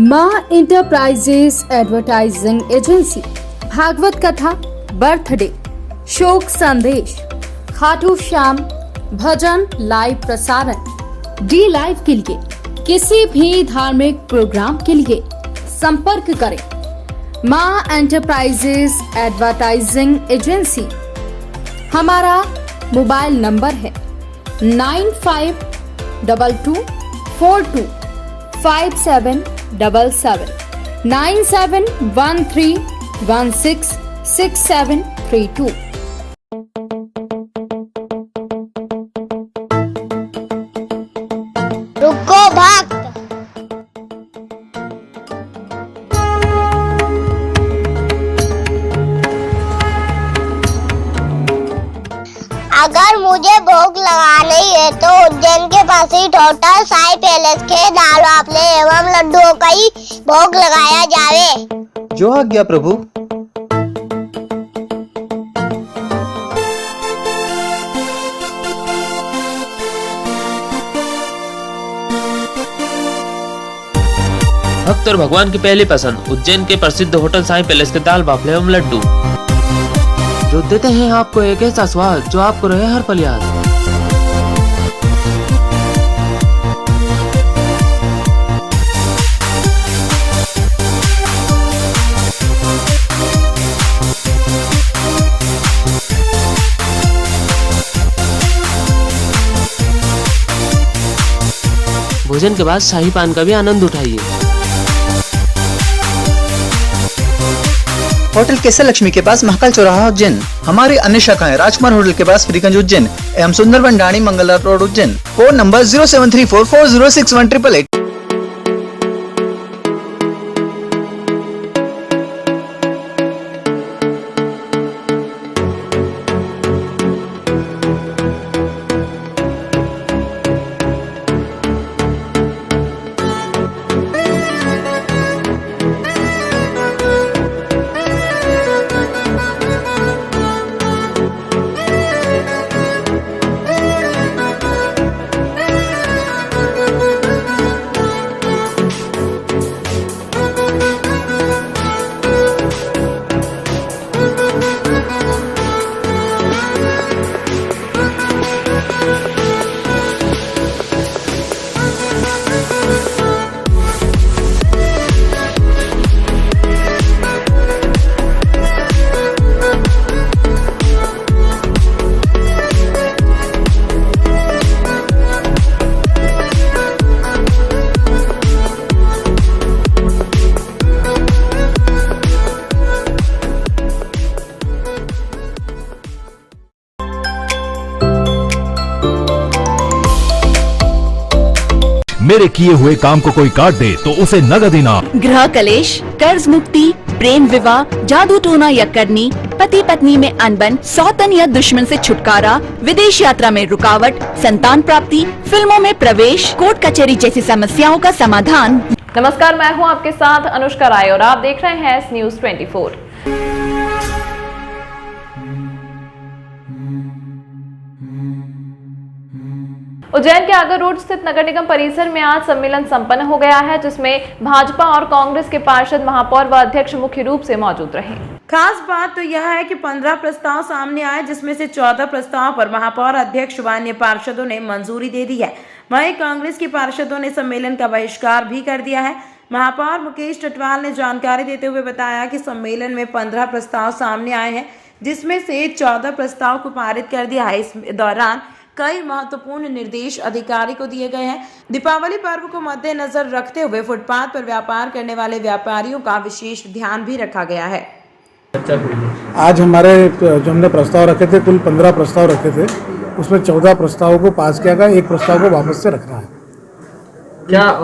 माँ enterprises advertising agency Bhagavat कथा, birthday, शोक संदेश, खाटू श्याम भजन लाइव प्रसारण, डी लाइव के लिए किसी भी धार्मिक प्रोग्राम के लिए संपर्क करें माँ एंटरप्राइजेस एडवर्टाइजिंग एजेंसी। हमारा मोबाइल नंबर है 9522425777 9713166732। रुको भक्त। अगर मुझे भोग लगाना ही है तो उज्जैन के पास ही होटल साई पैलेस के दाल बाफले एवं लड्डुओं का ही भोग लगाया जावे। जो आज्ञा प्रभु। भक्त और भगवान की पहली पसंद उज्जैन के प्रसिद्ध होटल साई पैलेस के दाल बाफले एवं लड्डू, जो देते हैं आपको एक ऐसा स्वाद जो आपको रहे हर पल याद। भोजन के बाद शाही पान का भी आनंद उठाइए। होटल केसर लक्ष्मी के पास महाकाल चौराहा उज्जैन। हमारी अन्य शाखाएं राजकुमार होटल के पास फ्रीगंज उज्जैन एवं Sundarban Dhani Mangla road Ujjain. Phone number 07344061888। मेरे किए हुए काम को कोई काट दे तो उसे नगद इनाम। गृह कलेश, कर्ज मुक्ति, प्रेम विवाह, जादू टोना या करनी, पति पत्नी में अनबन, सौतन या दुश्मन से छुटकारा, विदेश यात्रा में रुकावट, संतान प्राप्ति, फिल्मों में प्रवेश, कोर्ट कचहरी जैसी समस्याओं का समाधान। नमस्कार, मैं हूं आपके साथ अनुष्का राय और आप देख रहे हैं न्यूज़ 24। उज्जैन के आगर रोड स्थित नगर निगम परिसर में आज सम्मेलन संपन्न हो गया है, जिसमें भाजपा और कांग्रेस के पार्षद, महापौर व अध्यक्ष मुख्य रूप से मौजूद रहे। खास बात तो यह है कि 15 प्रस्ताव सामने आए, जिसमें से 14 प्रस्ताव पर महापौर, अध्यक्ष व अन्य पार्षदों ने मंजूरी दे दी है। वहीं कांग्रेस के पार्षदों ने सम्मेलन का बहिष्कार भी कर दिया है। महापौर मुकेश टटवाल ने जानकारी देते हुए बताया कि सम्मेलन में 15 प्रस्ताव सामने आए हैं, जिसमें से 14 प्रस्ताव को पारित कर दिया है। इस दौरान कई महत्वपूर्ण निर्देश अधिकारी को दिए गए हैं। दीपावली पर्व को मद्देनजर रखते हुए फुटपाथ पर व्यापार करने वाले व्यापारियों का विशेष ध्यान भी रखा गया है। आज हमारे जो हमने प्रस्ताव रखे थे, कुल 15 प्रस्ताव रखे थे, उसमें 14 प्रस्तावों को पास किया गया, एक प्रस्ताव को वापस से रखना है। क्या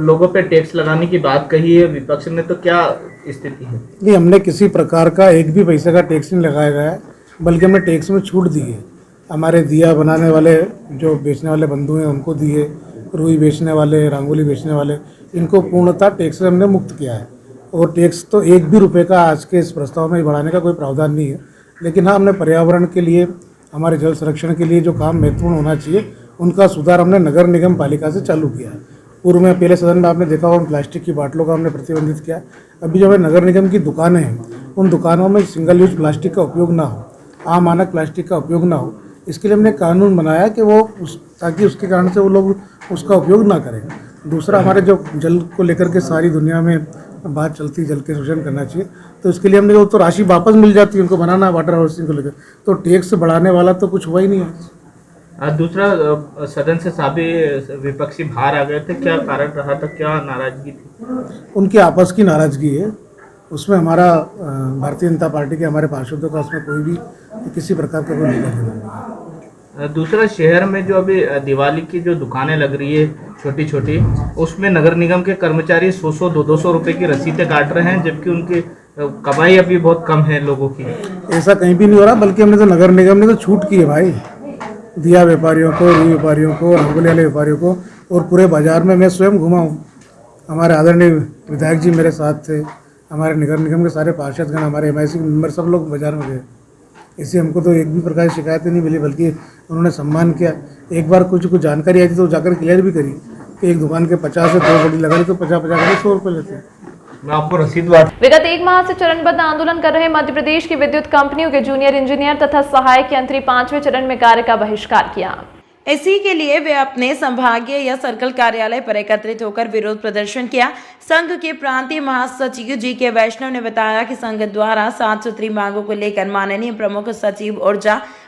लोगों पे टैक्स लगाने की बात कही है विपक्ष ने, तो क्या स्थिति है? नहीं, हमने किसी प्रकार का एक भी पैसे का टैक्स नहीं लगाया गया है, बल्कि हमने टैक्स में छूट दी है। हमारे दिया बनाने वाले जो बेचने वाले बंधु हैं उनको दिए, रुई बेचने वाले, रंगोली बेचने वाले, इनको पूर्णतः टैक्स से हमने मुक्त किया है। और टैक्स तो एक भी रुपए का आज के इस प्रस्ताव में बढ़ाने का कोई प्रावधान नहीं है। लेकिन हाँ, हमने पर्यावरण के लिए, हमारे जल संरक्षण के लिए जो काम महत्वपूर्ण होना चाहिए, उनका सुधार हमने नगर निगम पालिका से चालू किया है। पूर्व में पहले सदन में आपने देखा होगा प्लास्टिक की बाटलों का हमने प्रतिबंधित किया। अभी जो है नगर निगम की दुकानें हैं, उन दुकानों में सिंगल यूज प्लास्टिक का उपयोग ना हो, आम मानक प्लास्टिक का उपयोग ना हो, इसके लिए हमने कानून बनाया कि ताकि उसके कारण से वो लोग उसका उपयोग ना करें। दूसरा, हमारे जो जल को लेकर के सारी दुनिया में बात चलती है, जल के शोषण करना चाहिए, तो इसके लिए हमने वो तो राशि वापस मिल जाती है उनको बनाना वाटर हार्वेस्टिंग को लेकर, तो टैक्स बढ़ाने वाला तो कुछ हुआ ही नहीं है। दूसरा, सदन से सभी विपक्षी बाहर आ गए थे, क्या कारण रहा था, क्या नाराजगी थी? उनकी आपस की नाराजगी है, उसमें हमारा भारतीय जनता पार्टी के हमारे पार्षदों का उसमें कोई भी किसी प्रकार का कोई लेना देना नहीं है। दूसरा, शहर में जो अभी दिवाली की जो दुकानें लग रही है छोटी छोटी, उसमें नगर निगम के कर्मचारी 100-200 रुपए की रसीदें काट रहे हैं, जबकि उनकी कमाई अभी बहुत कम है लोगों की। ऐसा कहीं भी नहीं हो रहा, बल्कि हमने तो नगर निगम ने तो छूट की है भाई, दिया व्यापारियों को, रुई व्यापारियों को, रंगोली वाले व्यापारियों को, और पूरे बाजार में मैं स्वयं घुमा हूँ। हमारे आदरणीय विधायक जी मेरे साथ थे, हमारे नगर निगम के सारे पार्षदगण, हमारे MIC मेंबर, सब लोग बाजार में गए। इससे हमको तो एक भी प्रकार की शिकायत नहीं मिली, बल्कि उन्होंने सम्मान किया। एक बार कुछ जानकारी आई थी तो जाकर क्लियर भी करी कि एक दुकान के 50 से 2 बोली लगा ली तो 50 करके 100 रुपये लेते हैं। मैं आपको रसीद बात। विगत 1 माह से चरणबद्ध आंदोलन कर रहे मध्य प्रदेश की विद्युत कंपनियों के जूनियर इंजीनियर तथा सहायक यंत्री 5वें चरण में कार्य का बहिष्कार किया। इसी के लिए वे अपने संभागीय या सर्कल कार्यालय पर एकत्रित होकर विरोध प्रदर्शन किया। संघ के प्रांतीय महासचिव GK वैष्णव ने बताया कि संघ द्वारा 7 सूत्री मांगों को लेकर माननीय प्रमुख सचिव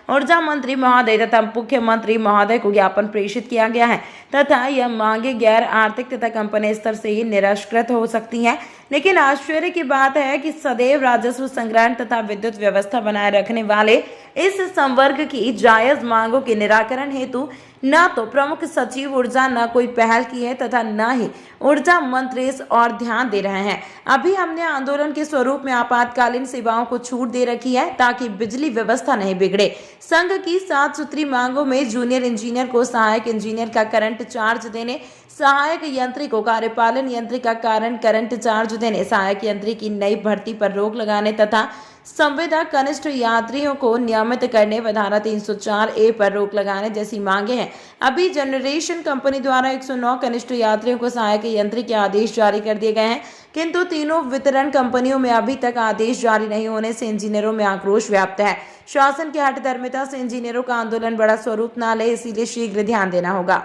ऊर्जा मंत्री महोदय तथा मुख्यमंत्री महोदय को ज्ञापन प्रेषित किया गया है तथा यह मांगे गैर आर्थिक तथा कंपनी स्तर से ही निराकृत हो सकती हैं। लेकिन आश्चर्य की बात है कि सदैव राजस्व संग्रहण तथा विद्युत व्यवस्था बनाए रखने वाले इस संवर्ग की जायज मांगों के निराकरण हेतु न तो प्रमुख सचिव ऊर्जा न कोई पहल की है तथा न ही ऊर्जा मंत्री इस और ध्यान दे रहे हैं। अभी हमने आंदोलन के स्वरूप में आपातकालीन सेवाओं को छूट दे रखी है ताकि बिजली व्यवस्था नहीं बिगड़े। संघ की 7 सूत्री मांगों में जूनियर इंजीनियर को सहायक इंजीनियर का करंट चार्ज देने, सहायक यंत्री को कार्यपालन यंत्री का करंट चार्ज देने, सहायक यंत्री की नई भर्ती पर रोक लगाने तथा संविदा कनिष्ठ यात्रियों को नियमित करने व धारा 304A पर रोक लगाने जैसी मांगे हैं। अभी जनरेशन कंपनी द्वारा 109 कनिष्ठ यात्रियों को सहायक यंत्री के आदेश जारी कर दिए गए हैं, किंतु तीनों वितरण कंपनियों में अभी तक आदेश जारी नहीं होने से इंजीनियरों में आक्रोश व्याप्त है। शासन की हठधर्मिता से इंजीनियरों का आंदोलन बड़ा स्वरूप न ले, इसीलिए शीघ्र ध्यान देना होगा।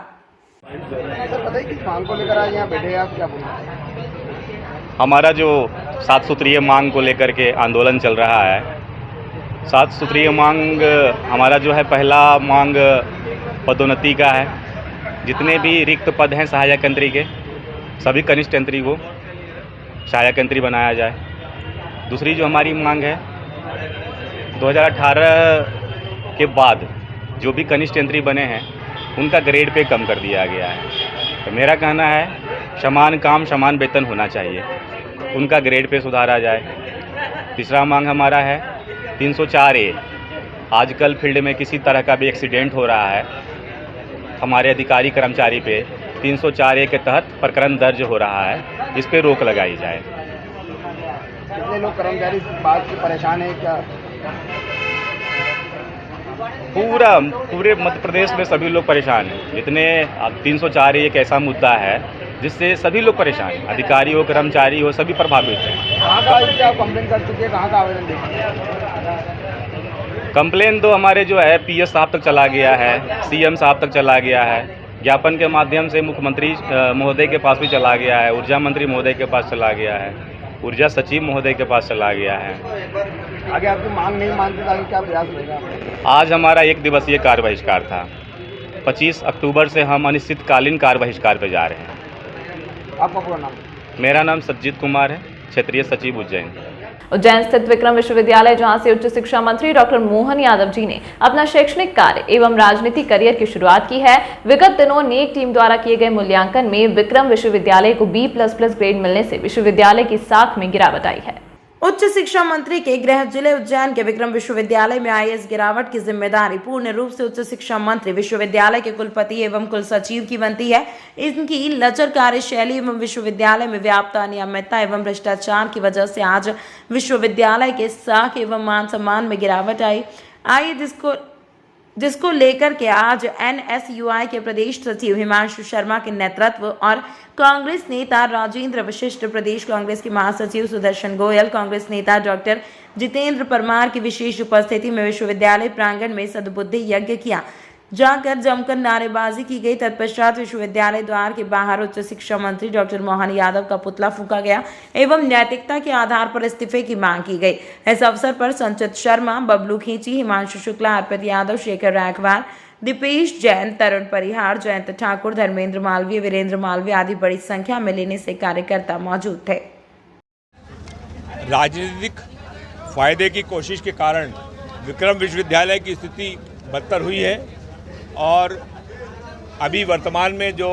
हमारा जो 7 सूत्रीय मांग को लेकर के आंदोलन चल रहा है, 7 सूत्रीय मांग हमारा जो है, पहला मांग पदोन्नति का है। जितने भी रिक्त पद हैं सहायक यंत्री के, सभी कनिष्ठ यंत्री को सहायक यंत्री बनाया जाए। दूसरी जो हमारी मांग है, 2018 के बाद जो भी कनिष्ठ यंत्री बने हैं उनका ग्रेड पे कम कर दिया गया है। तो मेरा कहना है समान काम समान वेतन होना चाहिए, उनका ग्रेड पे सुधारा जाए। तीसरा मांग हमारा है 304A। आजकल फील्ड में किसी तरह का भी एक्सीडेंट हो रहा है, हमारे अधिकारी कर्मचारी पे 304A के तहत प्रकरण दर्ज हो रहा है, इस पे रोक लगाई जाए। कितने लोग कर्मचारी इस बात से परेशान है क्या? पूरे मध्य प्रदेश में सभी लोग परेशान हैं। जितने 304A एक ऐसा मुद्दा है जिससे सभी लोग परेशान हैं, अधिकारी हो कर्मचारी हो, सभी प्रभावित हैं। कहाँ का क्या कंप्लेन कर चुके हैं, कहाँ का आवेदन दे चुके हैं? कंप्लेन तो हमारे जो है PS साहब तक चला गया है, CM साहब तक चला गया है, ज्ञापन के माध्यम से मुख्यमंत्री महोदय के पास भी चला गया है, ऊर्जा मंत्री महोदय के पास चला गया है, ऊर्जा सचिव महोदय के पास चला गया है। आगे आपकी मांग नहीं मानते आगे क्या प्रयास रहेगा? आज हमारा 1 दिवसीय कार्य बहिष्कार था। 25 अक्टूबर से हम अनिश्चितकालीन कार्य बहिष्कार पे जा रहे हैं। आपका पूरा नाम? मेरा नाम सज्जित कुमार है, क्षेत्रीय सचिव उज्जैन। उज्जैन स्थित विक्रम विश्वविद्यालय, जहां से उच्च शिक्षा मंत्री डॉक्टर मोहन यादव जी ने अपना शैक्षणिक कार्य एवं राजनीतिक करियर की शुरुआत की है। विगत दिनों नेक टीम द्वारा किए गए मूल्यांकन में विक्रम विश्वविद्यालय को B++ ग्रेड मिलने से विश्वविद्यालय की साख में गिरावट आई है। उच्च शिक्षा मंत्री के गृह जिले उज्जैन के विक्रम विश्वविद्यालय में आई इस गिरावट की जिम्मेदारी पूर्ण रूप से उच्च शिक्षा मंत्री, विश्वविद्यालय के कुलपति एवं कुल सचिव की बनती है। इनकी लचर कार्यशैली एवं विश्वविद्यालय में व्याप्त अनियमितता एवं भ्रष्टाचार की वजह से आज विश्वविद्यालय के साख एवं मान सम्मान में गिरावट आई, जिसको जिसको लेकर के आज NSUI के प्रदेश सचिव हिमांशु शर्मा के नेतृत्व और कांग्रेस नेता राजेंद्र वशिष्ठ, प्रदेश कांग्रेस के महासचिव सुदर्शन गोयल, कांग्रेस नेता डॉक्टर जितेंद्र परमार की विशेष उपस्थिति में विश्वविद्यालय प्रांगण में सद्बुद्धि यज्ञ किया जाकर जमकर नारेबाजी की गई। तत्पश्चात विश्वविद्यालय द्वार के बाहर उच्च शिक्षा मंत्री डॉक्टर मोहन यादव का पुतला फूंका गया एवं नैतिकता के आधार पर इस्तीफे की मांग की गई। इस अवसर पर संचित शर्मा, बबलू खींची, हिमांशु शुक्ला, अर्पित यादव, शेखर रायकवार, दीपेश जैन, तरुण परिहार, जयंत ठाकुर, धर्मेंद्र मालवीय, वीरेंद्र मालवीय आदि बड़ी संख्या में लेने से कार्यकर्ता मौजूद थे। राजनीतिक फायदे की कोशिश के कारण विक्रम विश्वविद्यालय की स्थिति बदतर हुई है और अभी वर्तमान में जो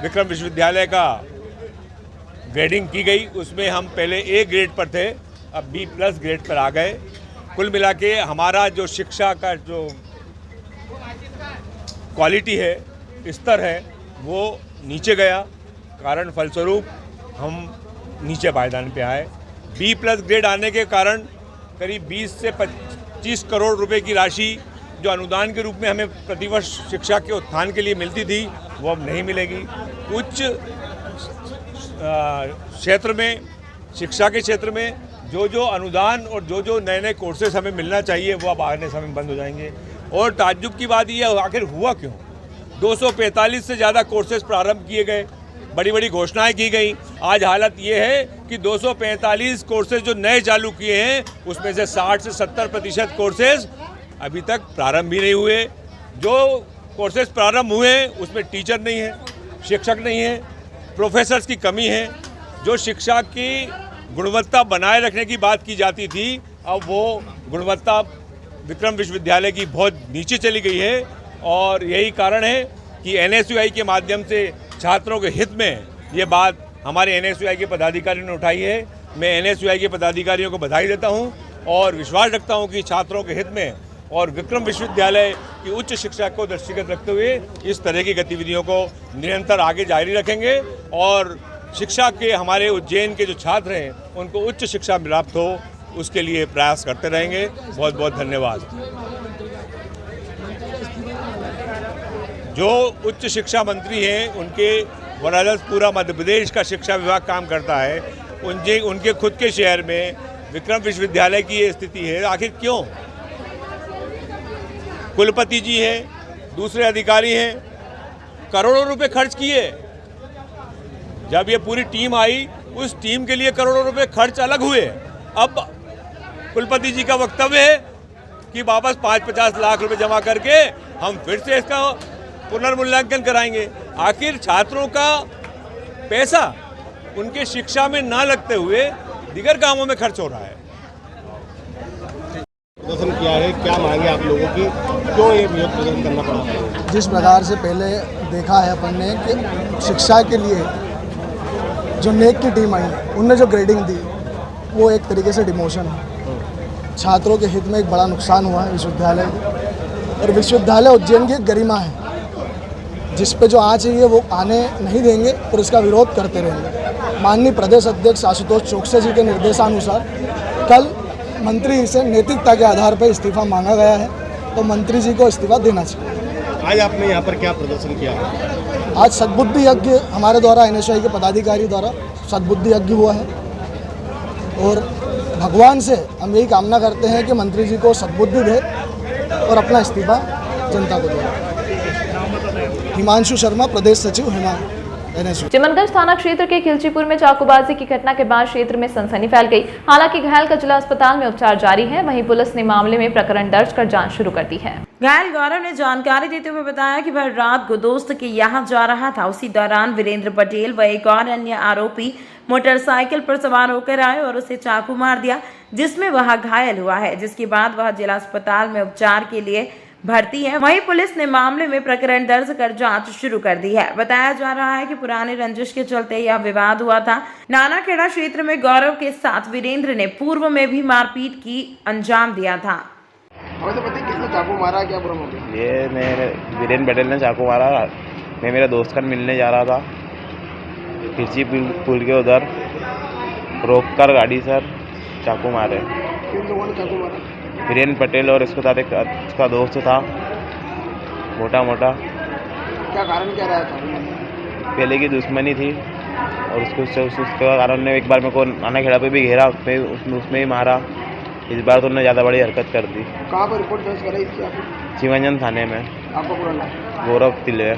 विक्रम विश्वविद्यालय का ग्रेडिंग की गई उसमें हम पहले A ग्रेड पर थे, अब B+ ग्रेड पर आ गए। कुल मिला के हमारा जो शिक्षा का जो क्वालिटी है, स्तर है, वो नीचे गया, कारण फलस्वरूप हम नीचे पायदान पे आए। B+ ग्रेड आने के कारण करीब 20 से 25 करोड़ रुपए की राशि जो अनुदान के रूप में हमें प्रतिवर्ष शिक्षा के उत्थान के लिए मिलती थी वो अब नहीं मिलेगी। उच्च क्षेत्र में, शिक्षा के क्षेत्र में जो अनुदान और जो नए कोर्सेज हमें मिलना चाहिए वो अब आने समय बंद हो जाएंगे। और ताज्जुब की बात ये है, आखिर हुआ क्यों? 245 से ज़्यादा कोर्सेज प्रारंभ किए गए, बड़ी बड़ी घोषणाएं की गई। आज हालत ये है कि 245 कोर्सेज जो नए चालू किए हैं उसमें से 60 से 70% कोर्सेज अभी तक प्रारंभ भी नहीं हुए। जो कोर्सेज प्रारंभ हुए उसमें टीचर नहीं है, शिक्षक नहीं है, प्रोफेसर्स की कमी है। जो शिक्षा की गुणवत्ता बनाए रखने की बात की जाती थी, अब वो गुणवत्ता विक्रम विश्वविद्यालय की बहुत नीचे चली गई है। और यही कारण है कि NSUI के माध्यम से छात्रों के हित में ये बात हमारे NSUI के पदाधिकारियों ने उठाई है। मैं NSUI के पदाधिकारियों को बधाई देता हूँ और विश्वास रखता हूँ कि छात्रों के हित में और विक्रम विश्वविद्यालय की उच्च शिक्षा को दृष्टिगत रखते हुए इस तरह की गतिविधियों को निरंतर आगे जारी रखेंगे और शिक्षा के हमारे उज्जैन के जो छात्र हैं उनको उच्च शिक्षा प्राप्त हो उसके लिए प्रयास करते रहेंगे। बहुत बहुत धन्यवाद। जो उच्च शिक्षा मंत्री हैं उनके वरादत पूरा मध्य प्रदेश का शिक्षा विभाग काम करता है। उनके खुद के शहर में विक्रम विश्वविद्यालय की ये स्थिति है। आखिर क्यों? कुलपति जी हैं, दूसरे अधिकारी हैं, करोड़ों रुपए खर्च किए। जब ये पूरी टीम आई उस टीम के लिए करोड़ों रुपए खर्च अलग हुए। अब कुलपति जी का वक्तव्य है कि वापस 5-50 लाख रुपए जमा करके हम फिर से इसका पुनर्मूल्यांकन कराएंगे। आखिर छात्रों का पैसा उनके शिक्षा में ना लगते हुए दीगर कामों में खर्च हो रहा है। प्रदर्शन किया है, क्या मांगे आप लोगों की, क्यों ये विरोध प्रदर्शन करना पड़ा? जिस प्रकार से पहले देखा है अपन ने कि शिक्षा के लिए जो नेक की टीम आई उनने जो ग्रेडिंग दी वो एक तरीके से डिमोशन है। छात्रों के हित में एक बड़ा नुकसान हुआ है विश्वविद्यालय को, और विश्वविद्यालय उज्जैन की एक गरिमा है जिस पे जो आज चाहिए वो आने नहीं देंगे और इसका विरोध करते रहेंगे। माननीय प्रदेश अध्यक्ष आशुतोष चौकसे जी के निर्देशानुसार कल मंत्री से नैतिकता के आधार पर इस्तीफा मांगा गया है, तो मंत्री जी को इस्तीफा देना चाहिए। आज आपने यहाँ पर क्या प्रदर्शन किया? आज सद्बुद्धि यज्ञ हमारे द्वारा NSUI के पदाधिकारी द्वारा सद्बुद्धि यज्ञ हुआ है और भगवान से हम यही कामना करते हैं कि मंत्री जी को सद्बुद्धि दे और अपना इस्तीफा जनता को दे। हिमांशु शर्मा, प्रदेश सचिव NSUI। चिमनगंज थाना क्षेत्र के खिलचीपुर में चाकूबाजी की घटना के बाद क्षेत्र में सनसनी फैल गई। हालांकि घायल का जिला अस्पताल में उपचार जारी है। वहीं पुलिस ने मामले में प्रकरण दर्ज कर जांच शुरू कर दी है। घायल गौरव ने जानकारी देते हुए बताया कि वह रात को दोस्त के यहाँ जा रहा था। उसी दौरान वीरेंद्र पटेल व एक और अन्य आरोपी मोटरसाइकिल पर सवार होकर आए और उसे चाकू मार दिया, जिसमें वह घायल हुआ है, जिसके बाद वह जिला अस्पताल में उपचार के लिए भर्ती है। वहीं पुलिस ने मामले में प्रकरण दर्ज कर जांच शुरू कर दी है। बताया जा रहा है कि पुराने रंजिश के चलते यह विवाद हुआ था। नानाखेड़ा क्षेत्र में गौरव के साथ वीरेंद्र ने पूर्व में भी मारपीट की अंजाम दिया था। किसने चाकू मारा, क्या प्रॉब्लम है? ये मेरे वीरेंद्र पटेल ने चाकू मारा। मैं मेरा दोस्त का मिलने जा रहा था, खिरची पुल के उधर रोक कर गाड़ी सर चाकू मारे। किन लोगों ने चाकू मारा? वीरेंद्र पटेल और इसके साथ एक उसका दोस्त था। मोटा मोटा। क्या कारण क्या रहा था? पहले की दुश्मनी थी और उसके कारण ने एक बार मेरे को नाना खेड़ा पे भी घेरा, उसमें ही मारा। इस बार तो उन्होंने ज़्यादा बड़ी हरकत कर दी। कहाँ पर रिपोर्ट दर्ज कराई इसकी आपने? चिमंजन थाने में। आपका पूरा नाम? गौरव तिले।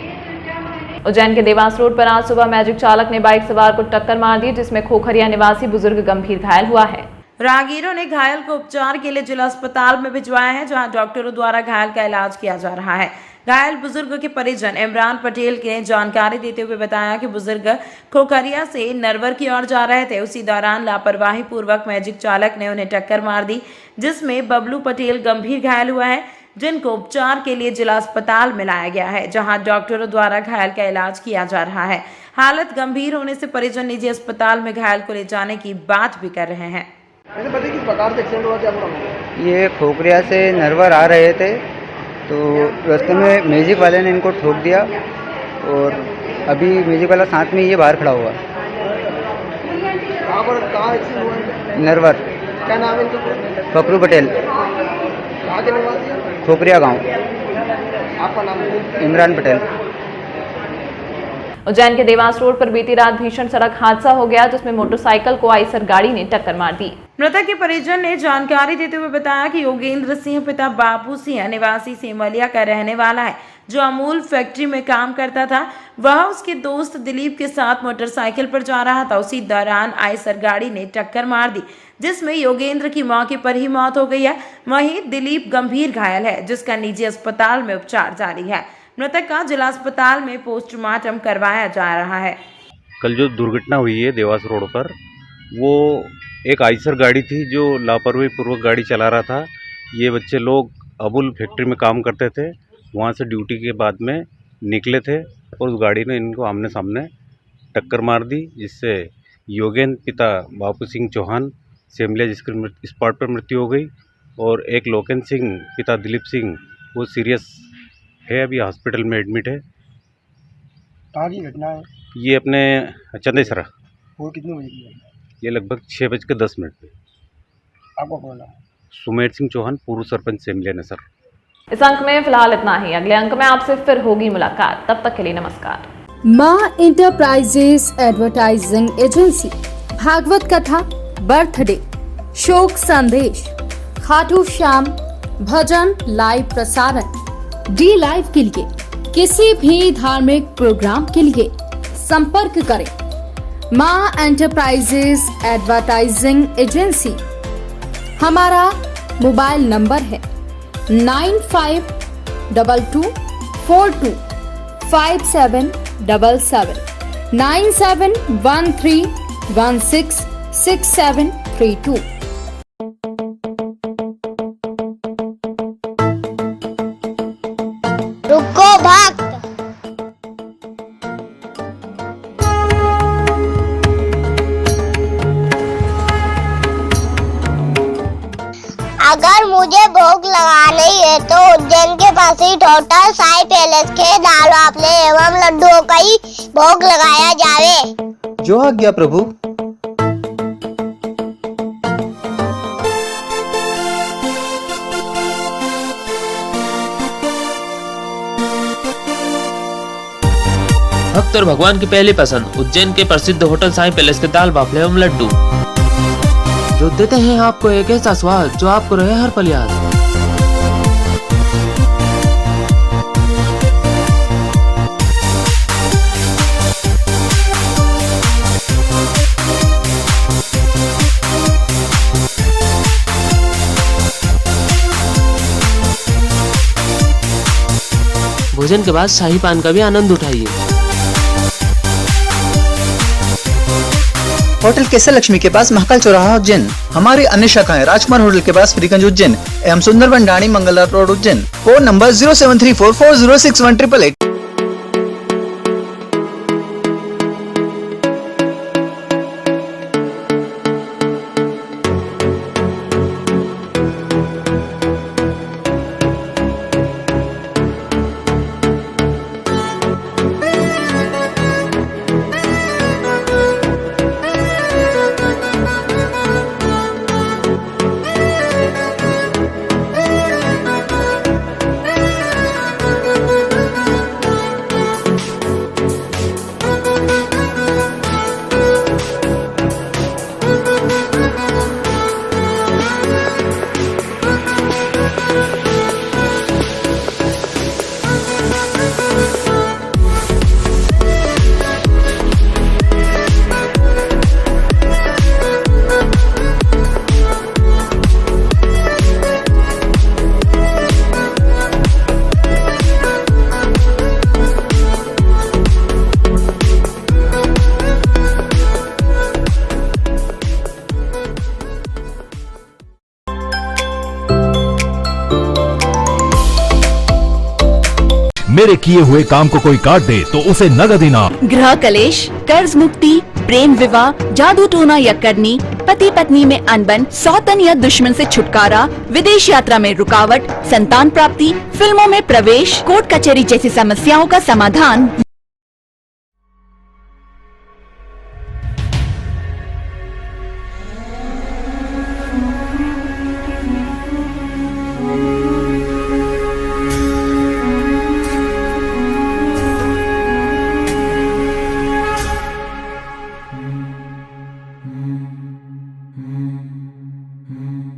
उज्जैन के देवास रोड पर आज सुबह मैजिक चालक ने बाइक सवार को टक्कर मार दी, जिसमें खोखरिया निवासी बुजुर्ग गंभीर घायल हुआ है। राहगीरों ने घायल को उपचार के लिए जिला अस्पताल में भिजवाया है, जहां डॉक्टरों द्वारा घायल का इलाज किया जा रहा है। घायल बुजुर्ग के परिजन इमरान पटेल ने जानकारी देते हुए बताया कि बुजुर्ग खोखरिया से नरवर की ओर जा रहे थे। उसी दौरान लापरवाही पूर्वक मैजिक चालक ने उन्हें टक्कर मार दी, जिसमें बबलू पटेल गंभीर घायल हुआ है, जिनको उपचार के लिए जिला अस्पताल में लाया गया है, जहां डॉक्टरों द्वारा घायल का इलाज किया जा रहा है। हालत गंभीर होने से परिजन निजी अस्पताल में घायल को ले जाने की बात भी कर रहे हैं। किस प्रकार से एक्सीडेंट हुआ, क्या प्रॉब्लम? ये खोखरिया से नरवर आ रहे थे, तो रास्ते में मैजिक वाले ने इनको ठोक दिया और अभी मैजिक वाला साथ में ये बाहर खड़ा हुआ। कहाँ एक्सीडेंट हुआ? नरवर। क्या नाम है इनका? फकरू पटेल। कहाँ के निवासी? खोखरिया गांव। आपका नाम? इमरान पटेल। उज्जैन के देवास रोड पर बीती रात भीषण सड़क हादसा हो गया, जिसमें मोटरसाइकिल को आइसर गाड़ी ने टक्कर मार दी। मृतक के परिजन ने जानकारी देते हुए बताया कि योगेंद्र सिंह पिता बापू सिंह निवासी सेमलिया का रहने वाला है, जो अमूल फैक्ट्री में काम करता था। वह उसके दोस्त दिलीप के साथ मोटरसाइकिल पर जा रहा था। उसी दौरान आइसर गाड़ी ने टक्कर मार दी, जिसमें योगेंद्र की मौके पर ही मौत हो गई है। वहीं दिलीप गंभीर घायल है, जिसका निजी अस्पताल में उपचार जारी है। मृतक का जिला अस्पताल में पोस्टमार्टम करवाया जा रहा है। कल जो दुर्घटना हुई है देवास रोड पर, वो एक आइसर गाड़ी थी जो लापरवाही पूर्वक गाड़ी चला रहा था। ये बच्चे लोग अमूल फैक्ट्री में काम करते थे, वहाँ से ड्यूटी के बाद में निकले थे और उस गाड़ी ने इनको आमने सामने टक्कर मार दी, जिससे योगेंद्र पिता बापू सिंह चौहान सेमलिया जिसकी स्पॉट पर मृत्यु हो गई, और एक लोकेन सिंह पिता दिलीप सिंह वो सीरियस है, अभी हॉस्पिटल में एडमिट है। कहाँ की घटना है? ये अपने चंदेसरा। वो कितने बजे की है? ये लगभग 6:10 पे। आपको बोला? सुमेर सिंह चौहान, पूर्व सरपंच सेमलिया ने सर। इस अंक में फिलहाल इतना ही। अगले अंक में आपसे फिर होगी मुलाकात, तब तक के लिए नमस्कार। माँ इंटरप्राइजेस एडवर्टाइजिंग एजेंसी, भागवत कथा, बर्थडे, शोक संदेश, खाटू श्याम, भजन लाइव प्रसारण, डी लाइव के लिए किसी भी धार्मिक प्रोग्राम के लिए संपर्क करें माँ एंटरप्राइजेस एडवर्टाइजिंग एजेंसी। हमारा मोबाइल नंबर है 9522425777 9713166732। रुको भक्त, अगर मुझे भोग लगानी है तो उज्जैन के पास ही होटल साई पैलेस के दाल वाफले एवं लड्डुओं का ही भोग लगाया जावे। जो आज्ञा प्रभु। भक्त और भगवान की पहली पसंद उज्जैन के प्रसिद्ध होटल साई पैलेस के दाल बाफले एवं लड्डू, जो देते हैं आपको एक ऐसा स्वाद जो आपको रहे हर पल याद। भोजन के बाद शाही पान का भी आनंद उठाइए। होटल केसर लक्ष्मी के पास महाकाल चौराहा उज्जैन। हमारी अन्य शाखाएं राजकुमार होटल के पास फ्रीगंज उज्जैन एवं Sundarban Dhani Mangla road Ujjain. Phone number 07344061888। मेरे किए हुए काम को कोई काट दे तो उसे नगद इनाम। गृह कलेश, कर्ज मुक्ति, प्रेम विवाह, जादू टोना या करनी, पति पत्नी में अनबन, सौतन या दुश्मन से छुटकारा, विदेश यात्रा में रुकावट, संतान प्राप्ति, फिल्मों में प्रवेश, कोर्ट कचहरी जैसी समस्याओं का समाधान